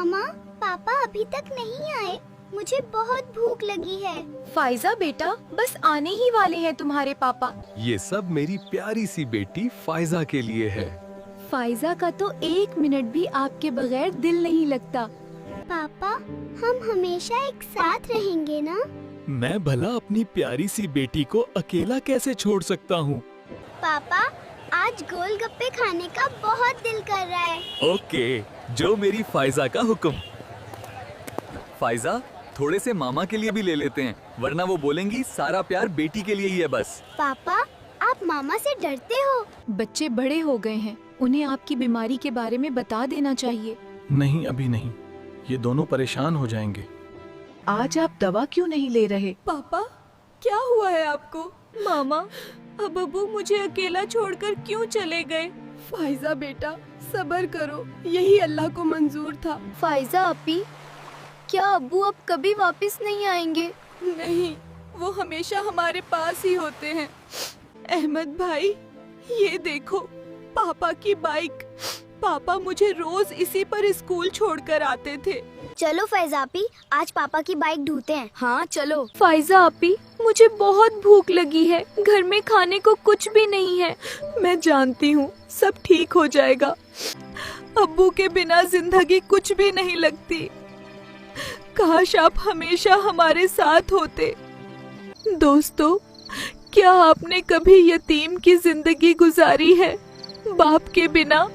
मामा, पापा अभी तक नहीं आए। मुझे बहुत भूख लगी है। फाइजा बेटा, बस आने ही वाले हैं तुम्हारे पापा। ये सब मेरी प्यारी सी बेटी फाइजा के लिए है। फाइजा का तो 1 मिनट भी आपके बगैर दिल नहीं लगता। पापा, हम हमेशा एक साथ रहेंगे ना? मैं भला अपनी प्यारी सी बेटी को अकेला कैसे छोड़ सकता हूँ। पापा, आज गोलगप्पे खाने का बहुत दिल कर रहा है। ओके, जो मेरी फाइजा का हुक्म। फाइजा, थोड़े से मामा के लिए भी ले लेते हैं, वरना वो बोलेंगी सारा प्यार बेटी के लिए ही है बस। पापा, आप मामा से डरते हो? बच्चे बड़े हो गए हैं, उन्हें आपकी बीमारी के बारे में बता देना चाहिए। नहीं, अभी नहीं, ये दोनों परेशान हो जाएंगे। आज आप दवा क्यों नहीं ले रहे? पापा, क्या हुआ है आपको? मामा, अब अब्बू मुझे अकेला छोड़कर क्यों चले गए? फाइजा बेटा, सब्र करो, यही अल्लाह को मंजूर था। फाइजा अपी, क्या अब्बू अब कभी वापस नहीं आएंगे? नहीं, वो हमेशा हमारे पास ही होते हैं। अहमद भाई, ये देखो पापा की बाइक। पापा मुझे रोज इसी पर स्कूल छोड़कर आते थे। चलो फैजा अपी, आज पापा की बाइक ढूंढते हैं। हाँ चलो। फाइजा अपी, मुझे बहुत भूख लगी है, घर में खाने को कुछ भी नहीं है। मैं जानती हूँ सब ठीक हो जाएगा। अब्बू के बिना जिंदगी कुछ भी नहीं लगती। काश आप हमेशा हमारे साथ होते। दोस्तों, क्या आपने कभी यतीम की जिंदगी गुजारी है? बाप के बिना